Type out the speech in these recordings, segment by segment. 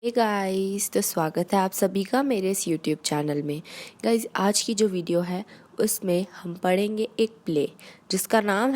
Hey guys, तो स्वागत है आप सभी का मेरे इस यूट्यूब चैनल में। गाइस, आज की जो वीडियो है उसमें हम पढ़ेंगे एक प्ले जिसका नाम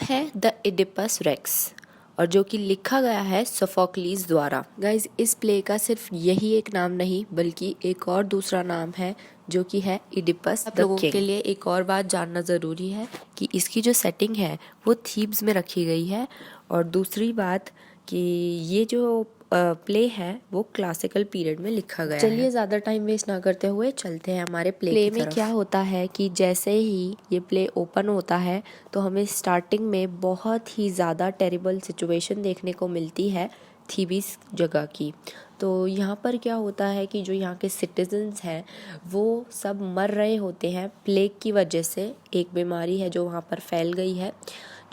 है द इडिपस रेक्स और जो कि लिखा गया है सोफोक्लीस द्वारा। गाइस, इस प्ले का सिर्फ यही एक नाम नहीं बल्कि एक और दूसरा नाम है जो कि है इडिपस द किंग। के लिए एक और बात जानना ज़रूरी है कि इसकी जो सेटिंग है वो थीब्स में रखी गई है, और दूसरी बात कि ये जो प्ले है वो क्लासिकल पीरियड में लिखा गया है। चलिए ज़्यादा टाइम वेस्ट ना करते हुए चलते हैं हमारे प्ले में। क्या होता है कि जैसे ही ये प्ले ओपन होता है तो हमें स्टार्टिंग में बहुत ही ज़्यादा टेरिबल सिचुएशन देखने को मिलती है थीबिस जगह की। तो यहाँ पर क्या होता है कि जो यहाँ के सिटीजन्स हैं वो सब मर रहे होते हैं प्लेग की वजह से। एक बीमारी है जो वहाँ पर फैल गई है।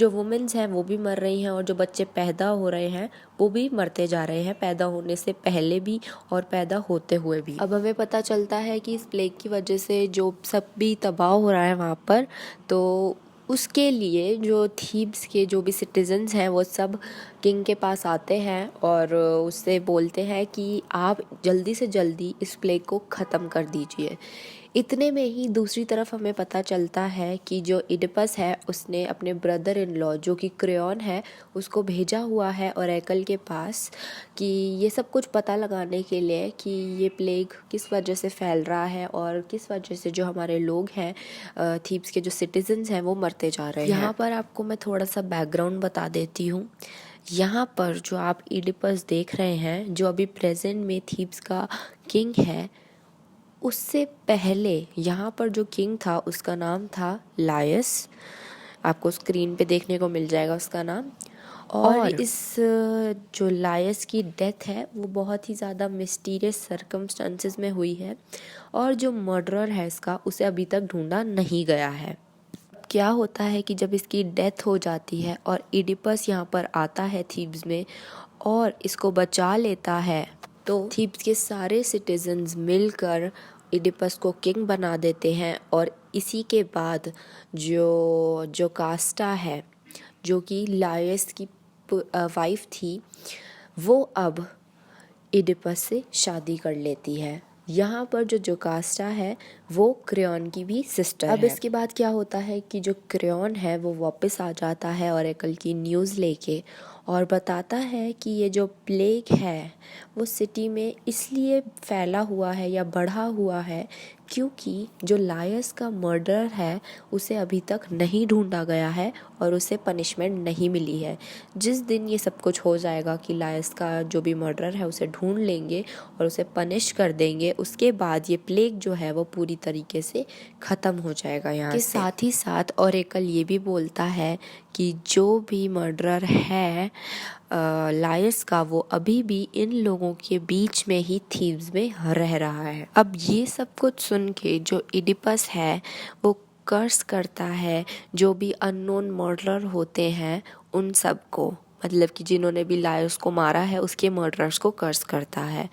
जो वुमेन्स हैं वो भी मर रही हैं और जो बच्चे पैदा हो रहे हैं वो भी मरते जा रहे हैं, पैदा होने से पहले भी और पैदा होते हुए भी। अब हमें पता चलता है कि इस प्लेग की वजह से जो सब भी तबाह हो रहा है वहाँ पर, तो उसके लिए जो थीब्स के जो भी सिटीजन्स हैं वो सब किंग के पास आते हैं और उससे बोलते हैं कि आप जल्दी से जल्दी इस प्लेग को ख़त्म कर दीजिए। इतने में ही दूसरी तरफ हमें पता चलता है कि जो इडिपस है उसने अपने ब्रदर इन लॉ जो कि क्रेओन है उसको भेजा हुआ है ओरेकल के पास कि ये सब कुछ पता लगाने के लिए कि ये प्लेग किस वजह से फैल रहा है और किस वजह से जो हमारे लोग हैं थीब्स के जो सिटीजन्स हैं वो मरते जा रहे हैं। यहाँ पर आपको मैं थोड़ा सा बैकग्राउंड बता देती हूँ। यहाँ पर जो आप इडिपस देख रहे हैं जो अभी प्रेजेंट में थीब्स का किंग है, उससे पहले यहाँ पर जो किंग था उसका नाम था लायस। आपको स्क्रीन पे देखने को मिल जाएगा उसका नाम। और इस जो लायस की डेथ है वो बहुत ही ज़्यादा मिस्टीरियस सर्कमस्टांसेस में हुई है और जो मर्डरर है इसका उसे अभी तक ढूंढा नहीं गया है। क्या होता है कि जब इसकी डेथ हो जाती है और इडिपस यहाँ पर आता है थीब्स में और इसको बचा लेता है, तो थीब्स के सारे सिटीजन्स मिलकर इडिपस को किंग बना देते हैं। और इसी के बाद जो जोकास्टा है जो कि लायस की वाइफ थी वो अब इडिपस से शादी कर लेती है। यहाँ पर जो जोकास्टा है वो क्रेओन की भी सिस्टर है। अब इसके बाद क्या होता है कि जो क्रेओन है वो वापस आ जाता है ओरेकल की न्यूज़ लेके और बताता है कि ये जो प्लेग है वो सिटी में इसलिए फैला हुआ है या बढ़ा हुआ है क्योंकि जो लायस का मर्डर है उसे अभी तक नहीं ढूंढा गया है और उसे पनिशमेंट नहीं मिली है। जिस दिन ये सब कुछ हो जाएगा कि लायस का जो भी मर्डर है उसे ढूंढ लेंगे और उसे पनिश कर देंगे, उसके बाद ये प्लेग जो है वो पूरी तरीके से ख़त्म हो जाएगा। यहाँ के साथ ही साथ ओरेकल ये भी बोलता है कि जो भी मर्डरर है लायस का वो अभी भी इन लोगों के बीच में ही थीव्स में रह रहा है। अब ये सब कुछ सुन के जो इडिपस है वो कर्स करता है जो भी अननोन मर्डरर होते हैं उन सब को, मतलब कि जिन्होंने भी लायस को मारा है उसके मर्डरर्स को कर्स करता है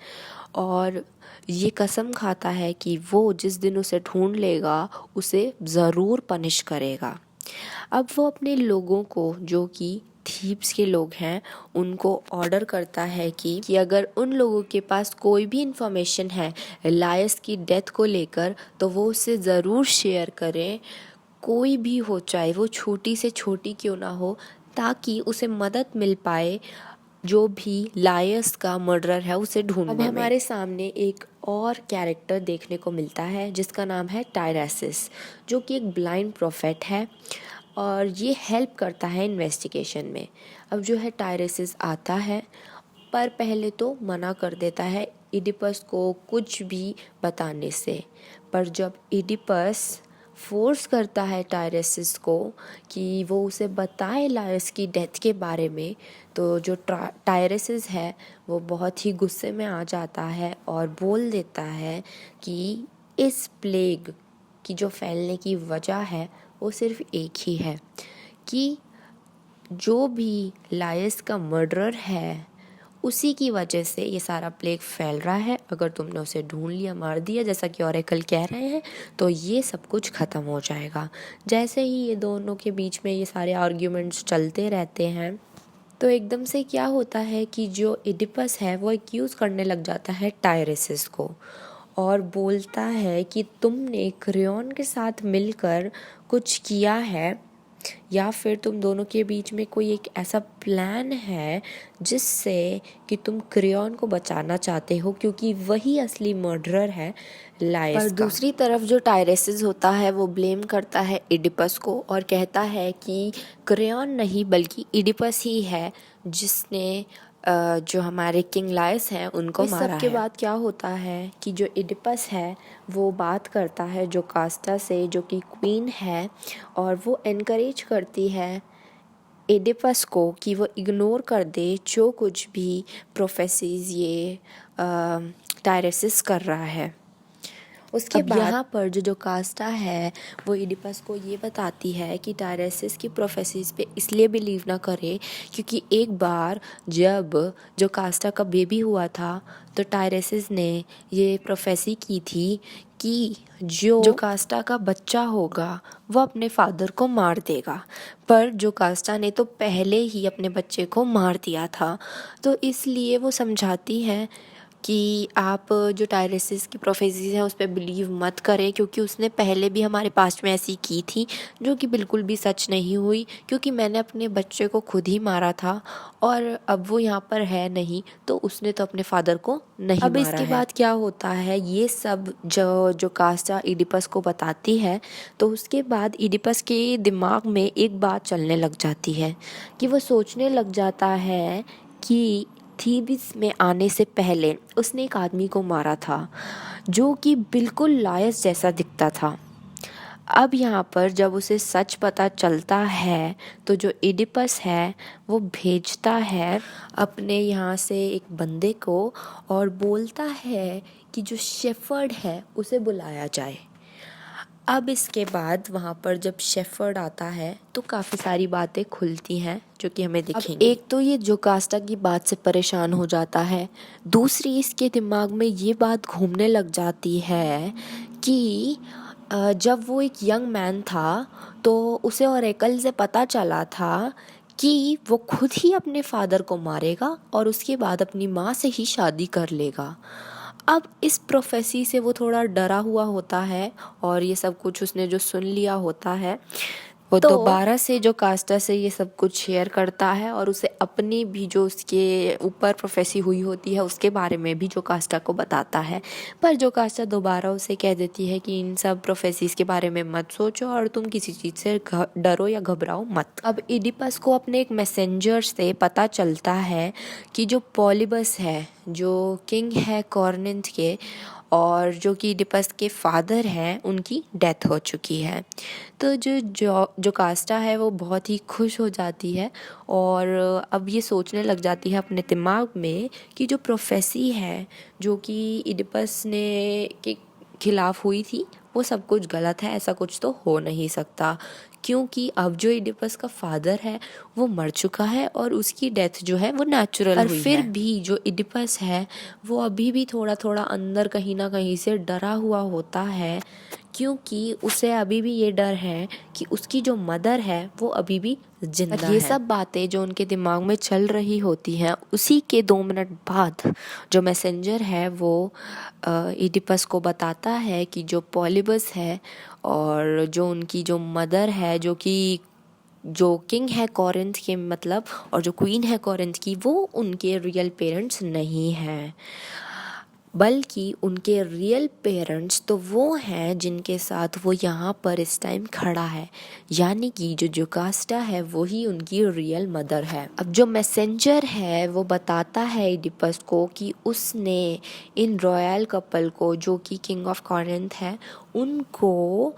और ये कसम खाता है कि वो जिस दिन उसे ढूंढ लेगा उसे ज़रूर पनिश करेगा। अब वो अपने लोगों को जो कि थीब्स के लोग हैं उनको ऑर्डर करता है कि अगर उन लोगों के पास कोई भी इंफॉर्मेशन है लायस की डेथ को लेकर तो वो उससे ज़रूर शेयर करें, कोई भी हो चाहे वो छोटी से छोटी क्यों ना हो, ताकि उसे मदद मिल पाए जो भी लायस का मर्डरर है उसे ढूंढने में। अब हमारे सामने एक और कैरेक्टर देखने को मिलता है जिसका नाम है टायरेसिस, जो कि एक ब्लाइंड प्रोफेट है और ये हेल्प करता है इन्वेस्टिगेशन में। अब जो है टायरेसिस आता है पर पहले तो मना कर देता है इडिपस को कुछ भी बताने से, पर जब इडिपस फोर्स करता है टायरेसिस को कि वो उसे बताए लायस की डेथ के बारे में, तो जो टायरेसिस है वो बहुत ही गुस्से में आ जाता है और बोल देता है कि इस प्लेग की जो फैलने की वजह है वो सिर्फ एक ही है कि जो भी लायस का मर्डरर है उसी की वजह से ये सारा प्लेग फैल रहा है। अगर तुमने उसे ढूंढ लिया, मार दिया जैसा कि ओरेकल कह रहे हैं, तो ये सब कुछ ख़त्म हो जाएगा। जैसे ही ये दोनों के बीच में ये सारे आर्ग्यूमेंट्स चलते रहते हैं तो एकदम से क्या होता है कि जो इडिपस है वो एक्यूज़ करने लग जाता है टायरेसिस को और बोलता है कि तुमने क्रेओन के साथ मिलकर कुछ किया है या फिर तुम दोनों के बीच में कोई एक ऐसा प्लान है जिससे कि तुम क्रेओन को बचाना चाहते हो, क्योंकि वही असली मर्डरर है लाइस का। दूसरी तरफ जो टायरेसिस होता है वो ब्लेम करता है इडिपस को और कहता है कि क्रेओन नहीं बल्कि इडिपस ही है जिसने जो हमारे किंग लाइस हैं उनको मारा है। इस सब के बाद क्या होता है कि जो इडिपस है वो बात करता है जोकास्टा से, जो कि क्वीन है, और वो एनकरेज करती है इडिपस को कि वो इग्नोर कर दे जो कुछ भी प्रोफेसीज ये टायरेसिस कर रहा है। उसके बाद यहाँ पर जो जोकास्टा है वो इडिपस को ये बताती है कि टायरेसिस की प्रोफेसीज पे इसलिए बिलीव ना करे क्योंकि एक बार जब जोकास्टा का बेबी हुआ था तो टायरेसिस ने ये प्रोफेसी की थी कि जो जोकास्टा का बच्चा होगा वो अपने फादर को मार देगा, पर जोकास्टा ने तो पहले ही अपने बच्चे को मार दिया था। तो इसलिए वो समझाती है कि आप जो टायरेसिस की प्रोफेसीज हैं उस पर बिलीव मत करें, क्योंकि उसने पहले भी हमारे पास्ट में ऐसी की थी जो कि बिल्कुल भी सच नहीं हुई, क्योंकि मैंने अपने बच्चे को खुद ही मारा था और अब वो यहाँ पर है नहीं, तो उसने तो अपने फादर को नहीं अब मारा इसके है। बाद क्या होता है ये सब जो कास्टा इडिपस को बताती है, तो उसके बाद इडिपस के दिमाग में एक बात चलने लग जाती है कि वो सोचने लग जाता है कि थीबिस में आने से पहले उसने एक आदमी को मारा था जो कि बिल्कुल लायस जैसा दिखता था। अब यहाँ पर जब उसे सच पता चलता है तो जो इडिपस है वो भेजता है अपने यहाँ से एक बंदे को और बोलता है कि जो शेफर्ड है उसे बुलाया जाए। अब इसके बाद वहाँ पर जब शेफर्ड आता है तो काफ़ी सारी बातें खुलती हैं जो कि हमें दिखेंगी। एक तो ये जोकास्टा की बात से परेशान हो जाता है, दूसरी इसके दिमाग में ये बात घूमने लग जाती है कि जब वो एक यंग मैन था तो उसे ओरेकल से पता चला था कि वो खुद ही अपने फादर को मारेगा और उसके बाद अपनी माँ से ही शादी कर लेगा। अब इस प्रोफेसी से वो थोड़ा डरा हुआ होता है और ये सब कुछ उसने जो सुन लिया होता है वो दोबारा से जो कास्टा से ये सब कुछ शेयर करता है और उसे अपनी भी जो उसके ऊपर प्रोफेसी हुई होती है उसके बारे में भी जो कास्टा को बताता है। पर जो कास्टा दोबारा उसे कह देती है कि इन सब प्रोफेसीज के बारे में मत सोचो और तुम किसी चीज़ से डरो या घबराओ मत। अब इडिपस को अपने एक मैसेंजर से पता चलता है कि जो पॉलीबस है जो किंग है कॉर्निंथ के और जो कि इडिपस के फादर हैं उनकी डेथ हो चुकी है। तो जो कास्टा है वो बहुत ही खुश हो जाती है और अब ये सोचने लग जाती है अपने दिमाग में कि जो प्रोफेसी है जो कि इडिपस ने के खिलाफ हुई थी वो सब कुछ गलत है, ऐसा कुछ तो हो नहीं सकता, क्योंकि अब जो इडिपस का फादर है वो मर चुका है और उसकी डेथ जो है वो नेचुरल हुई है। पर फिर भी जो इडिपस है वो अभी भी थोड़ा थोड़ा अंदर कहीं ना कहीं से डरा हुआ होता है, क्योंकि उसे अभी भी ये डर है कि उसकी जो मदर है वो अभी भी जिंदा है। ये सब बातें जो उनके दिमाग में चल रही होती हैं उसी के 2 मिनट बाद जो मैसेंजर है वो इडिपस को बताता है कि जो पॉलीबस है और जो उनकी जो मदर है जो किंग है कॉरिंथ के मतलब और जो क्वीन है कॉरिंथ की वो उनके रियल पेरेंट्स नहीं हैं, बल्कि उनके रियल पेरेंट्स तो वो हैं जिनके साथ वो यहाँ पर इस टाइम खड़ा है, यानी कि जो जोकास्टा है वही उनकी रियल मदर है। अब जो मैसेंजर है वो बताता है इडिपस को कि उसने इन रॉयल कपल को जो कि किंग ऑफ कॉरिंथ है उनको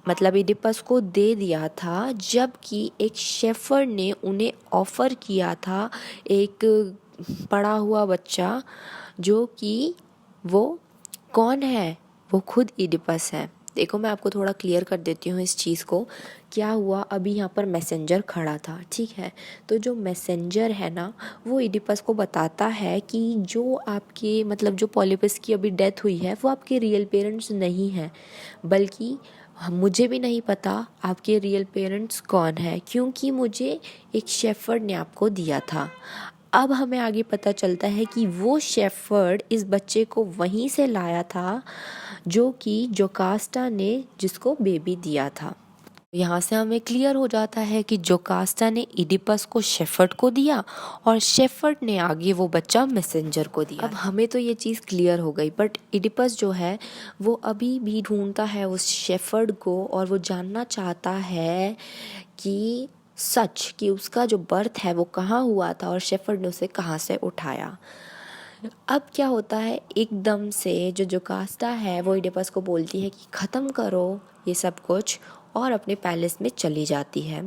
मतलब इडिपस को दे दिया था, जबकि एक शेफर ने उन्हें ऑफ़र किया था एक पड़ा हुआ बच्चा जो कि वो कौन है, वो खुद इडिपस है। देखो मैं आपको थोड़ा क्लियर कर देती हूँ इस चीज़ को। क्या हुआ, अभी यहाँ पर मैसेंजर खड़ा था, ठीक है, तो जो मैसेंजर है ना वो इडिपस को बताता है कि जो आपके मतलब जो पॉलीबस की अभी डेथ हुई है वो आपके रियल पेरेंट्स नहीं हैं, बल्कि मुझे भी नहीं पता आपके रियल पेरेंट्स कौन है, क्योंकि मुझे एक शेफर्ड ने आपको दिया था। अब हमें आगे पता चलता है कि वो शेफर्ड इस बच्चे को वहीं से लाया था जो कि जोकास्टा ने जिसको बेबी दिया था। यहाँ से हमें क्लियर हो जाता है कि जोकास्टा ने इडिपस को शेफर्ड को दिया और शेफर्ड ने आगे वो बच्चा मैसेंजर को दिया। अब हमें तो ये चीज़ क्लियर हो गई, बट इडिपस जो है वो अभी भी ढूंढता है उस शेफर्ड को और वो जानना चाहता है कि सच कि उसका जो बर्थ है वो कहाँ हुआ था और शेफर्ड ने उसे कहाँ से उठाया। अब क्या होता है, एकदम से जो जोकास्टा है वो इडिपस को बोलती है कि ख़त्म करो ये सब कुछ और अपने पैलेस में चली जाती है।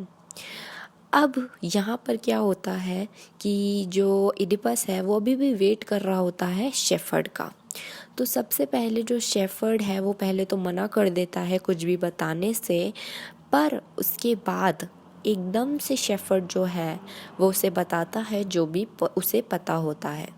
अब यहाँ पर क्या होता है कि जो इडिपस है वो अभी भी वेट कर रहा होता है शेफर्ड का। तो सबसे पहले जो शेफर्ड है वो पहले तो मना कर देता है कुछ भी बताने से, पर उसके बाद एकदम से शेफर्ड जो है वो उसे बताता है जो भी उसे पता होता है।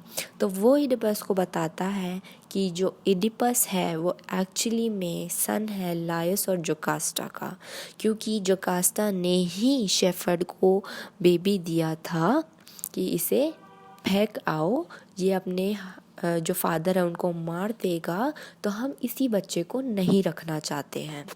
तो वो इडिपस को बताता है कि जो इडिपस है वो एक्चुअली में सन है लायस और जोकास्टा का, क्योंकि जोकास्टा ने ही शेफर्ड को बेबी दिया था कि इसे फेंक आओ, ये अपने जो फादर है उनको मार देगा, तो हम इसी बच्चे को नहीं रखना चाहते हैं।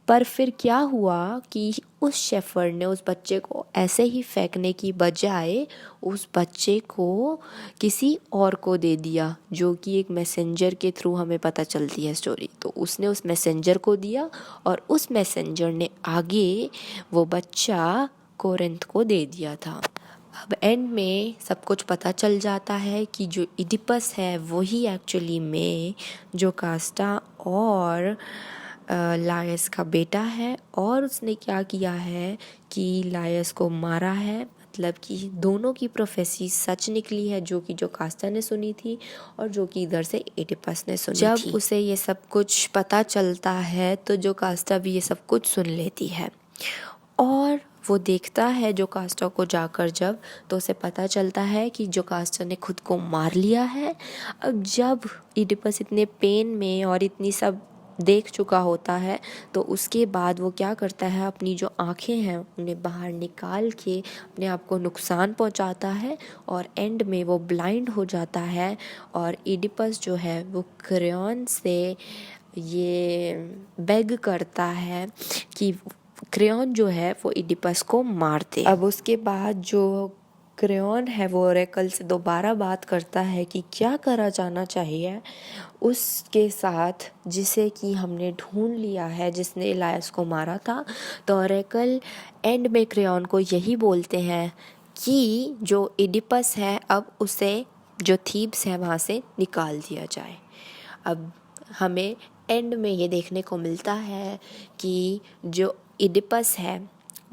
पर फिर क्या हुआ कि उस शेफर्ड ने उस बच्चे को ऐसे ही फेंकने की बजाय उस बच्चे को किसी और को दे दिया, जो कि एक मैसेंजर के थ्रू हमें पता चलती है स्टोरी। तो उसने उस मैसेंजर को दिया और उस मैसेंजर ने आगे वो बच्चा कोरिंथ को दे दिया था। अब एंड में सब कुछ पता चल जाता है कि जो इडिपस है वही एक्चुअली में जोकास्टा और लायस का बेटा है, और उसने क्या किया है कि लायस को मारा है। मतलब कि दोनों की प्रोफेसी सच निकली है, जो कि जोकास्टा ने सुनी थी और जो कि इधर से इडिपस ने सुनी थी। जब उसे ये सब कुछ पता चलता है तो जोकास्टा भी ये सब कुछ सुन लेती है और वो देखता है जोकास्टा को जाकर जब, तो उसे पता चलता है कि जोकास्टा ने खुद को मार लिया है। अब जब इडिपस इतने पेन में और इतनी सब देख चुका होता है तो उसके बाद वो क्या करता है, अपनी जो आँखें हैं उन्हें बाहर निकाल के अपने आप को नुकसान पहुंचाता है और एंड में वो ब्लाइंड हो जाता है। और इडिपस जो है वो क्रेयॉन से ये बेग करता है कि क्रेयॉन जो है वो इडिपस को मार दे। अब उसके बाद जो क्रेयॉन है वो ओरेकल से दोबारा बात करता है कि क्या करा जाना चाहिए उसके साथ जिसे कि हमने ढूंढ लिया है, जिसने लायस को मारा था। तो ओरेकल एंड में क्रेयॉन को यही बोलते हैं कि जो इडिपस है अब उसे जो थीब्स है वहाँ से निकाल दिया जाए। अब हमें एंड में ये देखने को मिलता है कि जो इडिपस है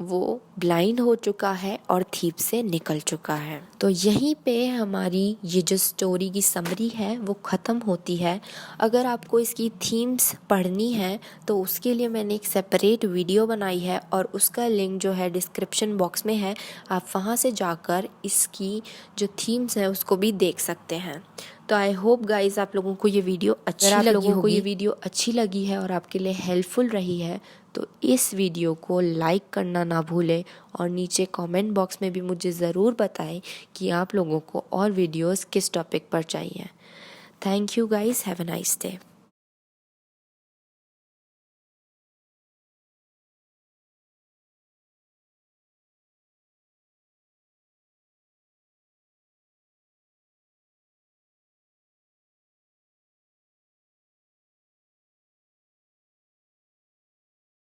वो ब्लाइंड हो चुका है और थीब से निकल चुका है। तो यहीं पे हमारी ये जो स्टोरी की समरी है वो ख़त्म होती है। अगर आपको इसकी थीम्स पढ़नी है तो उसके लिए मैंने एक सेपरेट वीडियो बनाई है और उसका लिंक जो है डिस्क्रिप्शन बॉक्स में है, आप वहाँ से जाकर इसकी जो थीम्स है उसको भी देख सकते हैं। तो आई होप गाइज आप लोगों को ये वीडियो अच्छी लगी है और आपके लिए हेल्पफुल रही है, तो इस वीडियो को लाइक करना ना भूलें और नीचे कमेंट बॉक्स में भी मुझे ज़रूर बताएं कि आप लोगों को और वीडियोस किस टॉपिक पर चाहिए। Thank you guys, have a nice day.